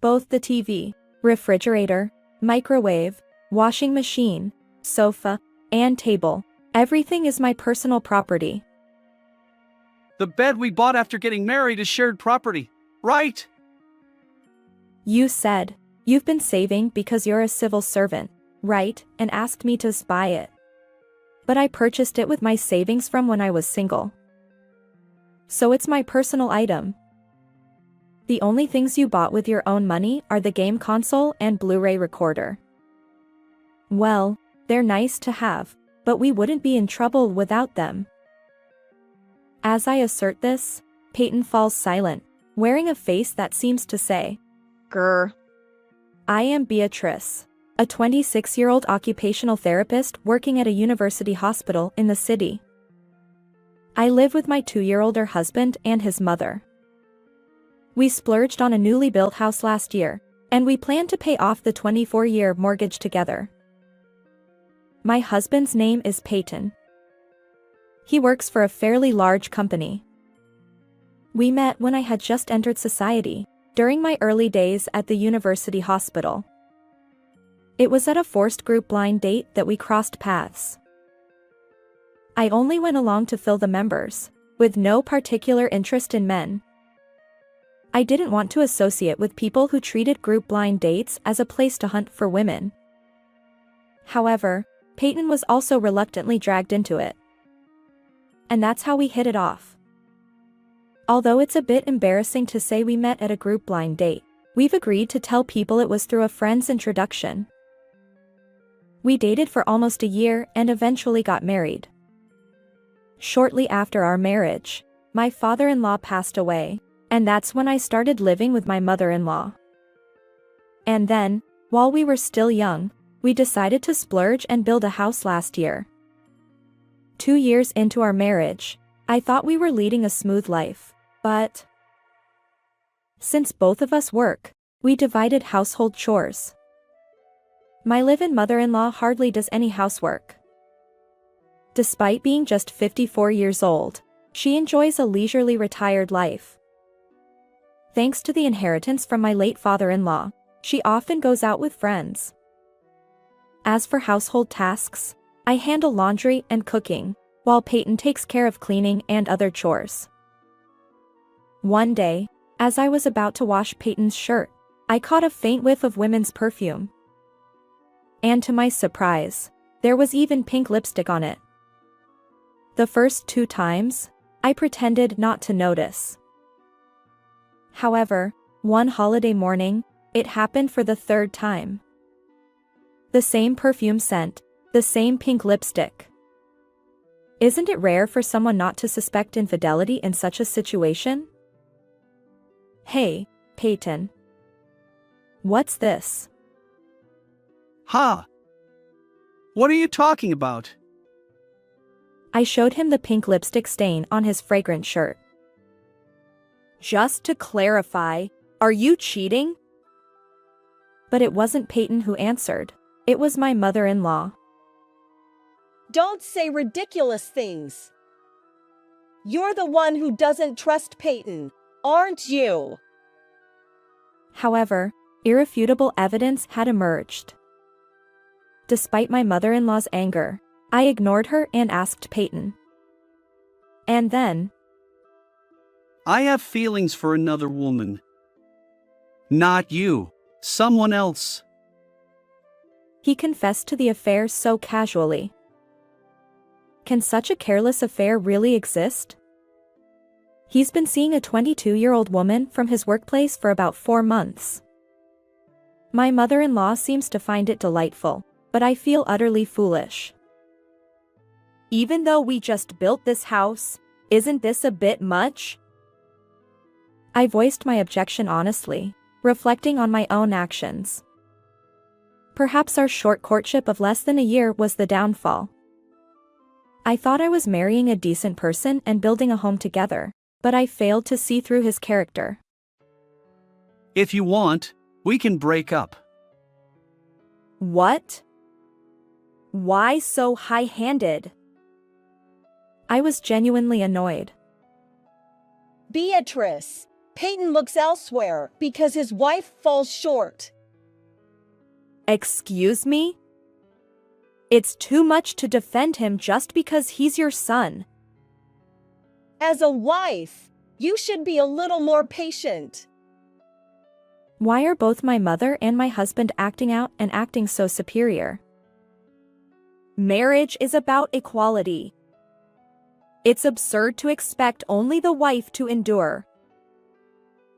Both the TV, refrigerator, microwave, washing machine, sofa, and table. Everything is my personal property. The bed we bought after getting married is shared property, right? You said, you've been saving because you're a civil servant, right, and asked me to buy it. But I purchased it with my savings from when I was single. So it's my personal item. The only things you bought with your own money are the game console and Blu-ray recorder. Well, they're nice to have, but we wouldn't be in trouble without them. As I assert this, Peyton falls silent, wearing a face that seems to say, "Grr." I am Beatrice, a 26-year-old occupational therapist working at a university hospital in the city. I live with my 2-year-older husband and his mother. We splurged on a newly built house last year, and we plan to pay off the 24-year mortgage together. My husband's name is Peyton. He works for a fairly large company. We met when I had just entered society, during my early days at the university hospital. It was at a forced group blind date that we crossed paths. I only went along to fill the members, with no particular interest in men. I didn't want to associate with people who treated group blind dates as a place to hunt for women. However, Peyton was also reluctantly dragged into it. And that's how we hit it off. Although it's a bit embarrassing to say we met at a group blind date, we've agreed to tell people it was through a friend's introduction. We dated for almost a year and eventually got married. Shortly after our marriage, my father-in-law passed away, and that's when I started living with my mother-in-law. And then, while we were still young, we decided to splurge and build a house last year. 2 years into our marriage, I thought we were leading a smooth life, but since both of us work, we divided household chores. My live-in mother-in-law hardly does any housework. Despite being just 54 years old, she enjoys a leisurely retired life. Thanks to the inheritance from my late father-in-law, she often goes out with friends. As for household tasks, I handle laundry and cooking, while Peyton takes care of cleaning and other chores. One day, as I was about to wash Peyton's shirt, I caught a faint whiff of women's perfume. And to my surprise, there was even pink lipstick on it. The first 2 times, I pretended not to notice. However, one holiday morning, it happened for the 3rd time. The same perfume scent, the same pink lipstick. Isn't it rare for someone not to suspect infidelity in such a situation? Hey, Peyton. What's this? Huh? What are you talking about? I showed him the pink lipstick stain on his fragrant shirt. Just to clarify, are you cheating? But it wasn't Peyton who answered. It was my mother-in-law. Don't say ridiculous things. You're the one who doesn't trust Peyton, aren't you? However, irrefutable evidence had emerged. Despite my mother-in-law's anger, I ignored her and asked Peyton. And then, I have feelings for another woman. Not you, someone else. He confessed to the affair so casually. Can such a careless affair really exist? He's been seeing a 22-year-old woman from his workplace for about 4 months. My mother-in-law seems to find it delightful, but I feel utterly foolish. Even though we just built this house, isn't this a bit much? I voiced my objection honestly, reflecting on my own actions. Perhaps our short courtship of less than a year was the downfall. I thought I was marrying a decent person and building a home together, but I failed to see through his character. If you want, we can break up. What? Why so high-handed? I was genuinely annoyed. Beatrice, Peyton looks elsewhere because his wife falls short. Excuse me? It's too much to defend him just because he's your son. As a wife, you should be a little more patient. Why are both my mother and my husband acting out and acting so superior? Marriage is about equality. It's absurd to expect only the wife to endure.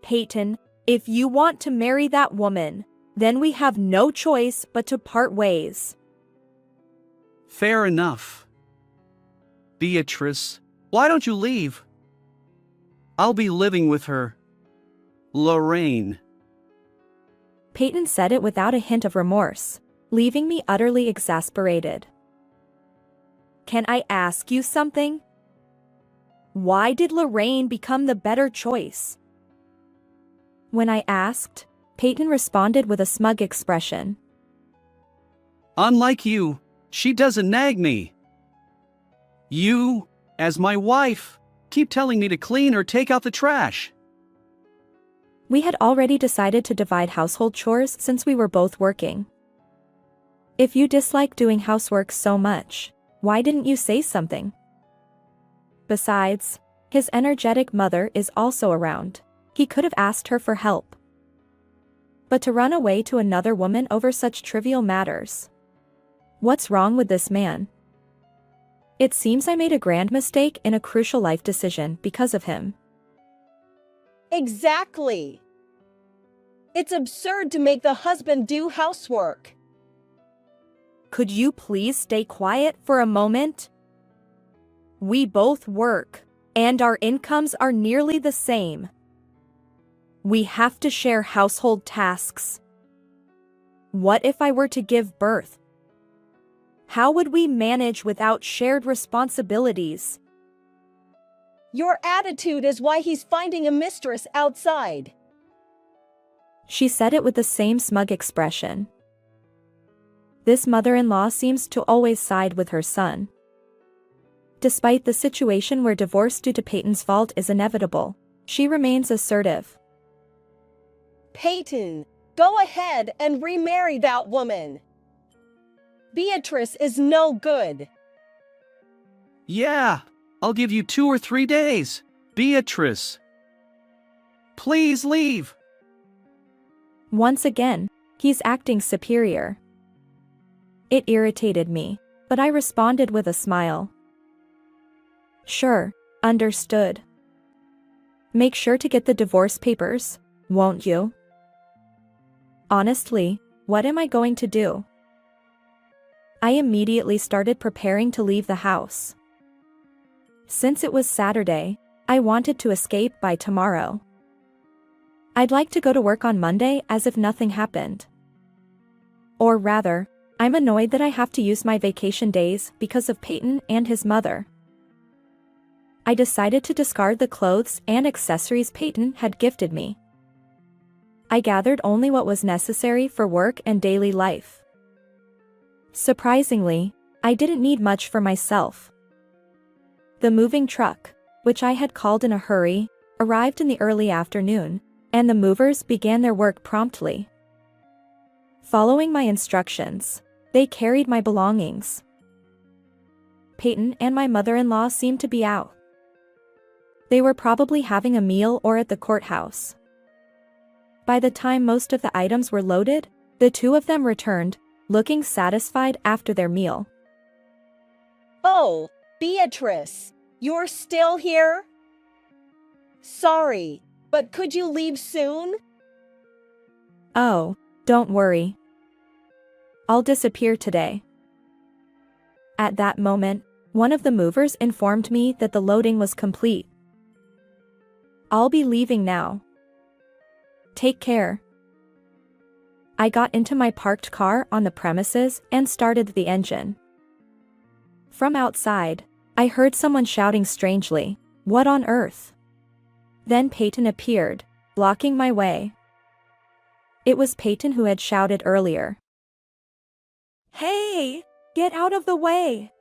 Peyton, if you want to marry that woman, then we have no choice but to part ways. Fair enough. Beatrice, why don't you leave? I'll be living with her. Lorraine. Peyton said it without a hint of remorse, leaving me utterly exasperated. Can I ask you something? Why did Lorraine become the better choice? When I asked, Peyton responded with a smug expression. Unlike you, she doesn't nag me. You, as my wife, keep telling me to clean or take out the trash. We had already decided to divide household chores since we were both working. If you dislike doing housework so much, why didn't you say something? Besides, his energetic mother is also around. He could have asked her for help. But to run away to another woman over such trivial matters. What's wrong with this man? It seems I made a grand mistake in a crucial life decision because of him. Exactly. It's absurd to make the husband do housework. Could you please stay quiet for a moment? We both work, and our incomes are nearly the same. We have to share household tasks. What if I were to give birth? How would we manage without shared responsibilities? Your attitude is why he's finding a mistress outside. She said it with the same smug expression. This mother-in-law seems to always side with her son. Despite the situation where divorce due to Peyton's fault is inevitable, she remains assertive. Peyton, go ahead and remarry that woman. Beatrice is no good. Yeah, I'll give you 2 or 3 days. Beatrice. Please leave. Once again, he's acting superior. It irritated me, but I responded with a smile. Sure, understood. Make sure to get the divorce papers, won't you? Honestly, what am I going to do? I immediately started preparing to leave the house. Since it was Saturday, I wanted to escape by tomorrow. I'd like to go to work on Monday as if nothing happened. Or rather, I'm annoyed that I have to use my vacation days because of Peyton and his mother. I decided to discard the clothes and accessories Peyton had gifted me. I gathered only what was necessary for work and daily life. Surprisingly, I didn't need much for myself. The moving truck, which I had called in a hurry, arrived in the early afternoon, and the movers began their work promptly. Following my instructions, they carried my belongings. Peyton and my mother-in-law seemed to be out. They were probably having a meal or at the courthouse. By the time most of the items were loaded, the two of them returned, looking satisfied after their meal. Oh, Beatrice, you're still here? Sorry, but could you leave soon? Oh, don't worry. I'll disappear today. At that moment, one of the movers informed me that the loading was complete. I'll be leaving now. Take care. I got into my parked car on the premises and started the engine. From outside, I heard someone shouting strangely, "What on earth?" Then Peyton appeared, blocking my way. It was Peyton who had shouted earlier. "Hey, get out of the way!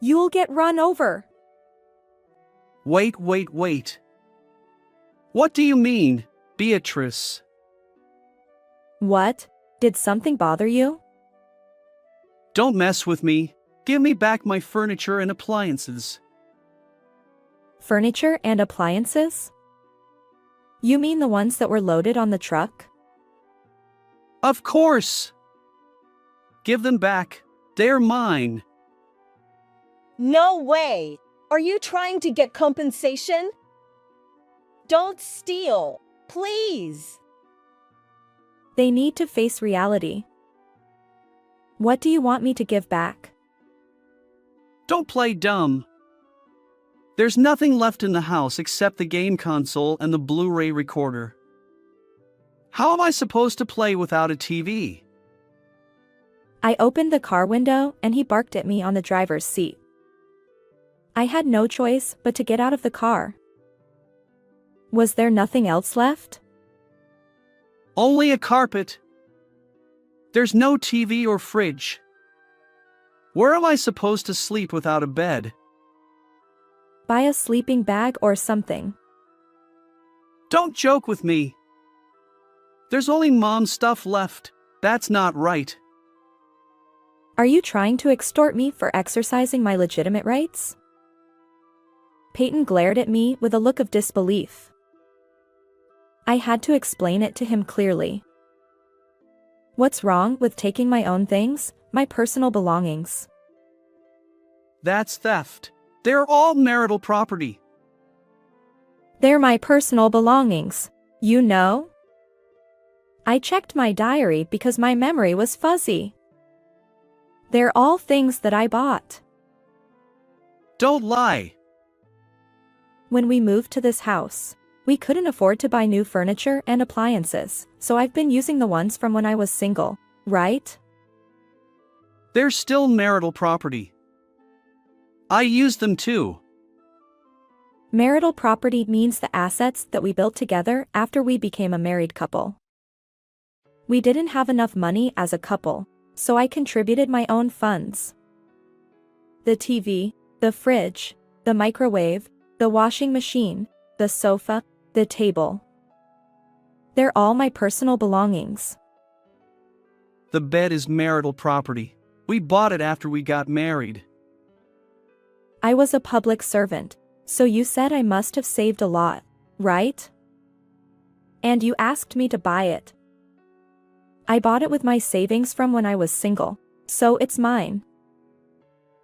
You'll get run over!" Wait. What do you mean, Beatrice? What? Did something bother you? Don't mess with me. Give me back my furniture and appliances. Furniture and appliances? You mean the ones that were loaded on the truck? Of course. Give them back. They're mine. No way! Are you trying to get compensation? Don't steal, please! They need to face reality. What do you want me to give back? Don't play dumb. There's nothing left in the house except the game console and the Blu-ray recorder. How am I supposed to play without a TV? I opened the car window and he barked at me on the driver's seat. I had no choice but to get out of the car. Was there nothing else left? Only a carpet. There's no TV or fridge. Where am I supposed to sleep without a bed? Buy a sleeping bag or something. Don't joke with me. There's only mom's stuff left. That's not right. Are you trying to extort me for exercising my legitimate rights? Peyton glared at me with a look of disbelief. I had to explain it to him clearly. What's wrong with taking my own things, my personal belongings? That's theft. They're all marital property. They're my personal belongings, you know? I checked my diary because my memory was fuzzy. They're all things that I bought. Don't lie. When we moved to this house, we couldn't afford to buy new furniture and appliances, so I've been using the ones from when I was single, right? They're still marital property. I use them too. Marital property means the assets that we built together after we became a married couple. We didn't have enough money as a couple, so I contributed my own funds. The TV, the fridge, the microwave, the washing machine, the sofa, the table. They're all my personal belongings. The bed is marital property. We bought it after we got married. I was a public servant, so you said I must have saved a lot, right? And you asked me to buy it. I bought it with my savings from when I was single, so it's mine.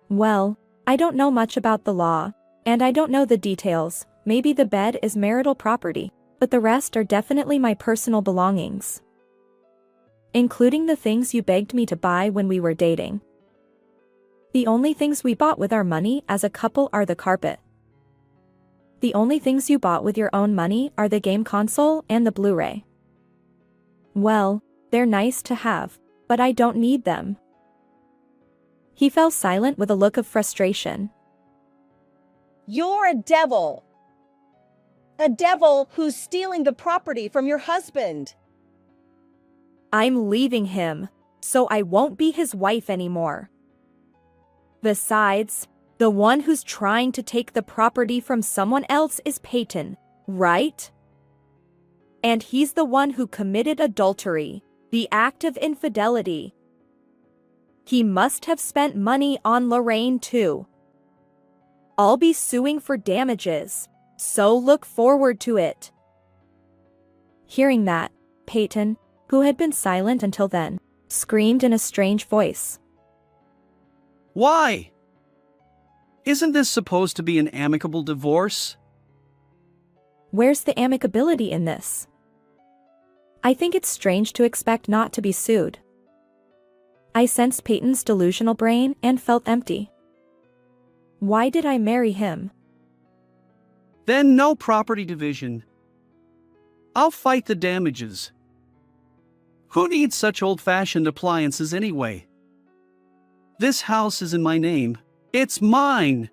Well, I don't know much about the law, and I don't know the details. Maybe the bed is marital property, but the rest are definitely my personal belongings. Including the things you begged me to buy when we were dating. The only things we bought with our money as a couple are the carpet. The only things you bought with your own money are the game console and the Blu-ray. Well, they're nice to have, but I don't need them. He fell silent with a look of frustration. You're a devil! A devil who's stealing the property from your husband! I'm leaving him, so I won't be his wife anymore. Besides, the one who's trying to take the property from someone else is Peyton, right? And he's the one who committed adultery, the act of infidelity. He must have spent money on Lorraine too. I'll be suing for damages, so look forward to it. Hearing that, Peyton, who had been silent until then, screamed in a strange voice. Why? Isn't this supposed to be an amicable divorce? Where's the amicability in this? I think it's strange to expect not to be sued. I sensed Peyton's delusional brain and felt empty. Why did I marry him? Then no property division. I'll fight the damages. Who needs such old-fashioned appliances anyway? This house is in my name. It's mine.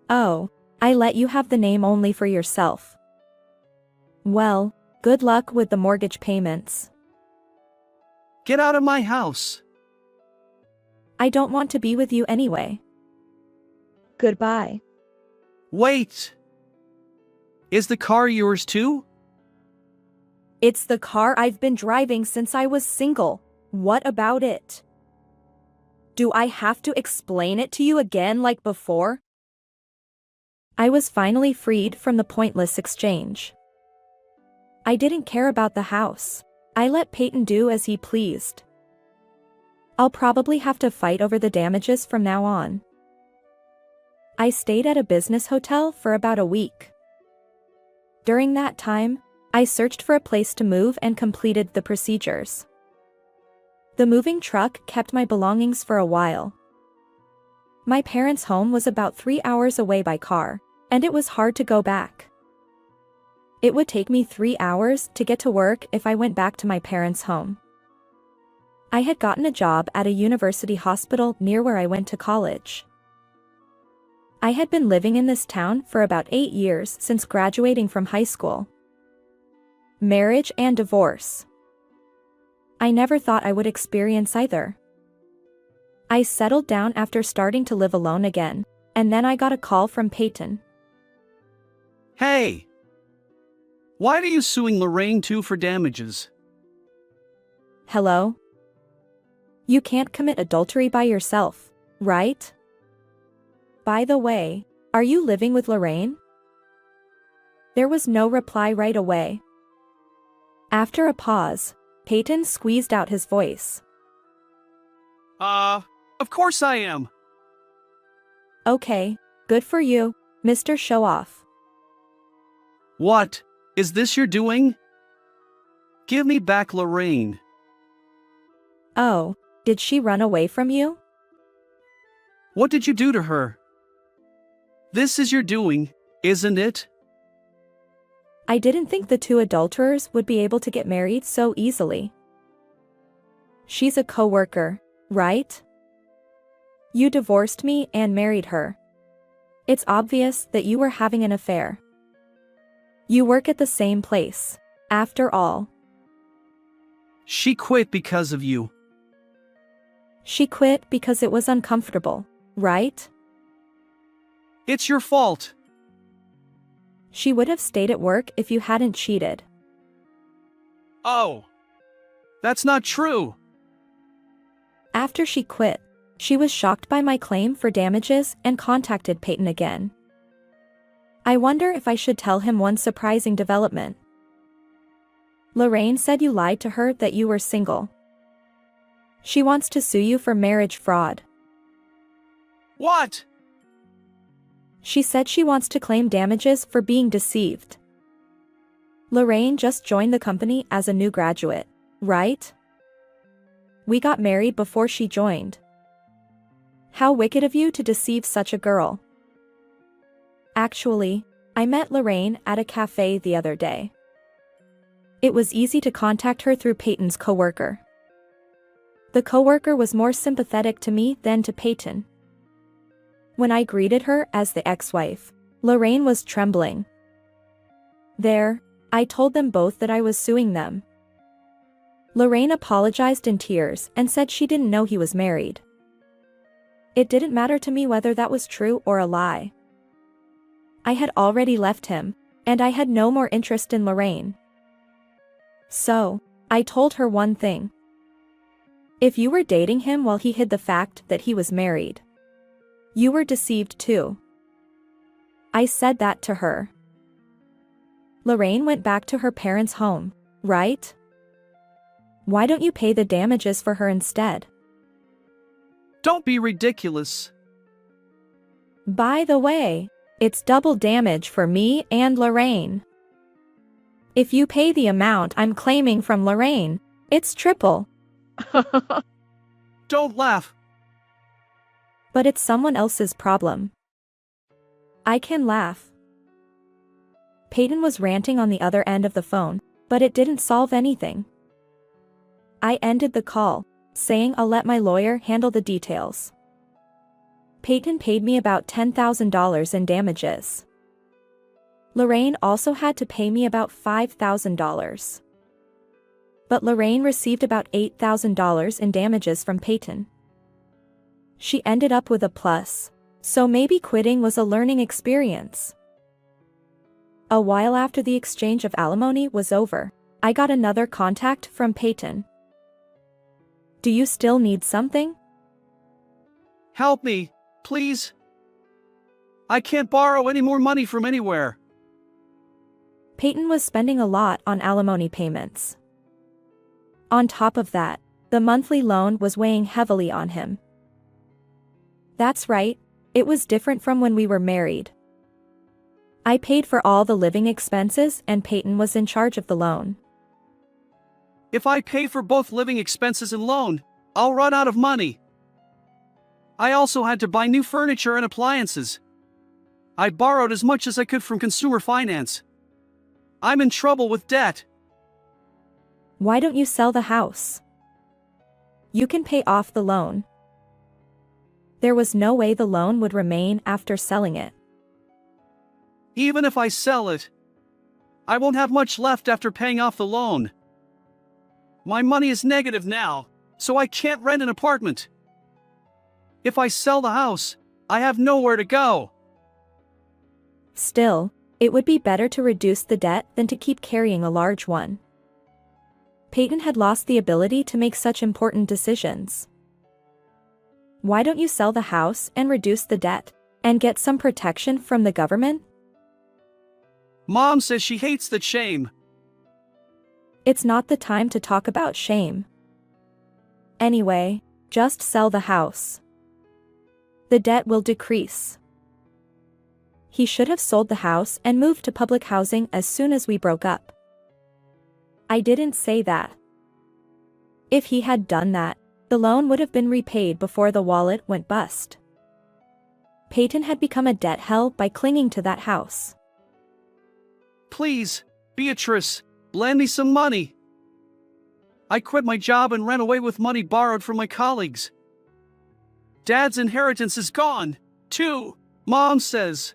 Oh, I let you have the name only for yourself. Well, good luck with the mortgage payments. Get out of my house. I don't want to be with you anyway. Goodbye. Wait. Is the car yours too? It's the car I've been driving since I was single. What about it? Do I have to explain it to you again like before? I was finally freed from the pointless exchange. I didn't care about the house. I let Peyton do as he pleased. I'll probably have to fight over the damages from now on. I stayed at a business hotel for about a week. During that time, I searched for a place to move and completed the procedures. The moving truck kept my belongings for a while. My parents' home was about 3 hours away by car, and it was hard to go back. It would take me 3 hours to get to work if I went back to my parents' home. I had gotten a job at a university hospital near where I went to college. I had been living in this town for about 8 years since graduating from high school. Marriage and divorce. I never thought I would experience either. I settled down after starting to live alone again, and then I got a call from Peyton. Hey! Why are you suing Lorraine too for damages? Hello? You can't commit adultery by yourself, right? By the way, are you living with Lorraine? There was no reply right away. After a pause, Peyton squeezed out his voice. Of course I am. Okay, good for you, Mr. Show-Off. What? Is this your doing? Give me back Lorraine. Oh, did she run away from you? What did you do to her? This is your doing, isn't it? I didn't think the two adulterers would be able to get married so easily. She's a coworker, right? You divorced me and married her. It's obvious that you were having an affair. You work at the same place, after all. She quit because of you. She quit because it was uncomfortable, right? It's your fault. She would have stayed at work if you hadn't cheated. Oh. That's not true. After she quit, she was shocked by my claim for damages and contacted Peyton again. I wonder if I should tell him one surprising development. Lorraine said you lied to her that you were single. She wants to sue you for marriage fraud. What? She said she wants to claim damages for being deceived. Lorraine just joined the company as a new graduate, right? We got married before she joined. How wicked of you to deceive such a girl. Actually, I met Lorraine at a cafe the other day. It was easy to contact her through Peyton's coworker. The coworker was more sympathetic to me than to Peyton. When I greeted her as the ex-wife, Lorraine was trembling. There, I told them both that I was suing them. Lorraine apologized in tears and said she didn't know he was married. It didn't matter to me whether that was true or a lie. I had already left him, and I had no more interest in Lorraine. So, I told her one thing. If you were dating him while he hid the fact that he was married, you were deceived too. I said that to her. Lorraine went back to her parents' home, right? Why don't you pay the damages for her instead? Don't be ridiculous. By the way, it's double damage for me and Lorraine. If you pay the amount I'm claiming from Lorraine, it's triple. Don't laugh. But it's someone else's problem. I can laugh. Peyton was ranting on the other end of the phone, but it didn't solve anything. I ended the call, saying I'll let my lawyer handle the details. Peyton paid me about $10,000 in damages. Lorraine also had to pay me about $5,000. But Lorraine received about $8,000 in damages from Peyton. She ended up with a plus, so maybe quitting was a learning experience. A while after the exchange of alimony was over, I got another contact from Peyton. Do you still need something? Help me, please. I can't borrow any more money from anywhere. Peyton was spending a lot on alimony payments. On top of that, the monthly loan was weighing heavily on him. That's right, it was different from when we were married. I paid for all the living expenses and Peyton was in charge of the loan. If I pay for both living expenses and loan, I'll run out of money. I also had to buy new furniture and appliances. I borrowed as much as I could from consumer finance. I'm in trouble with debt. Why don't you sell the house? You can pay off the loan. There was no way the loan would remain after selling it. Even if I sell it, I won't have much left after paying off the loan. My money is negative now, so I can't rent an apartment. If I sell the house, I have nowhere to go. Still, it would be better to reduce the debt than to keep carrying a large one. Peyton had lost the ability to make such important decisions. Why don't you sell the house and reduce the debt, and get some protection from the government? Mom says she hates the shame. It's not the time to talk about shame. Anyway, just sell the house. The debt will decrease. He should have sold the house and moved to public housing as soon as we broke up. I didn't say that. If he had done that, the loan would have been repaid before the wallet went bust. Peyton had become a debt hell by clinging to that house. Please, Beatrice, lend me some money. I quit my job and ran away with money borrowed from my colleagues. Dad's inheritance is gone, too, Mom says.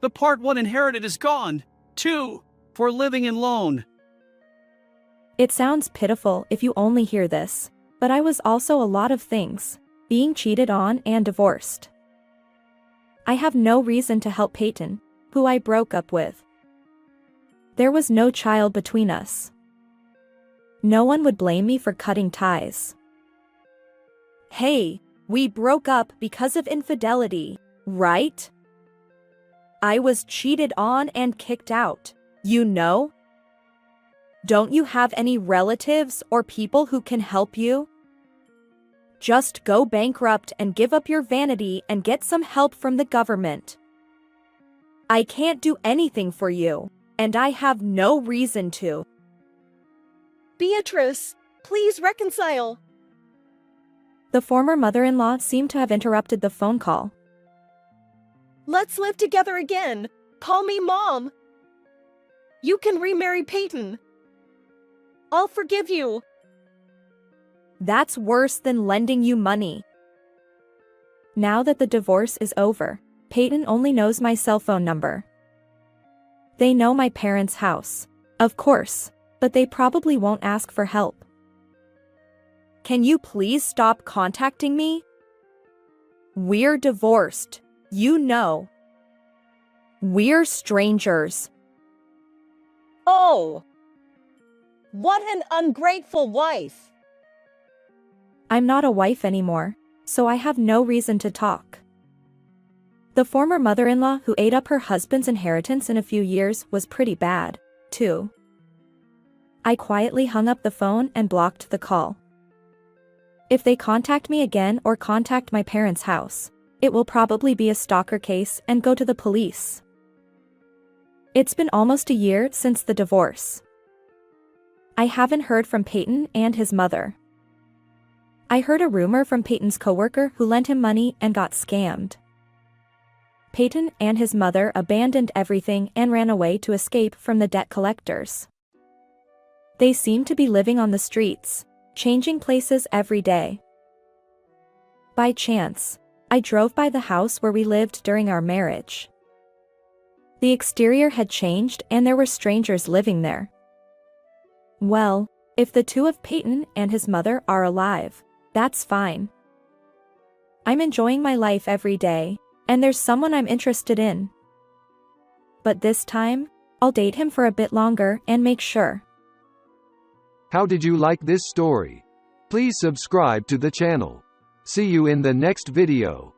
The part 1 inherited is gone, too, for living in loan. It sounds pitiful if you only hear this, but I was also a lot of things, being cheated on and divorced. I have no reason to help Peyton, who I broke up with. There was no child between us. No one would blame me for cutting ties. Hey, we broke up because of infidelity, right? I was cheated on and kicked out, you know? Don't you have any relatives or people who can help you? Just go bankrupt and give up your vanity and get some help from the government. I can't do anything for you, and I have no reason to. Beatrice, please reconcile. The former mother-in-law seemed to have interrupted the phone call. Let's live together again. Call me Mom. You can remarry Peyton. I'll forgive you. That's worse than lending you money. Now that the divorce is over, Peyton only knows my cell phone number. They know my parents' house, of course, but they probably won't ask for help. Can you please stop contacting me? We're divorced, you know. We're strangers. Oh! What an ungrateful wife! I'm not a wife anymore, so I have no reason to talk. The former mother-in-law who ate up her husband's inheritance in a few years was pretty bad, too. I quietly hung up the phone and blocked the call. If they contact me again or contact my parents' house, it will probably be a stalker case and go to the police. It's been almost a year since the divorce. I haven't heard from Peyton and his mother. I heard a rumor from Peyton's coworker who lent him money and got scammed. Peyton and his mother abandoned everything and ran away to escape from the debt collectors. They seem to be living on the streets, changing places every day. By chance, I drove by the house where we lived during our marriage. The exterior had changed and there were strangers living there. Well, if the two of Peyton and his mother are alive, that's fine. I'm enjoying my life every day, and there's someone I'm interested in. but this time, I'll date him for a bit longer and make sure. How did you like this story? Please subscribe to the channel. See you in the next video.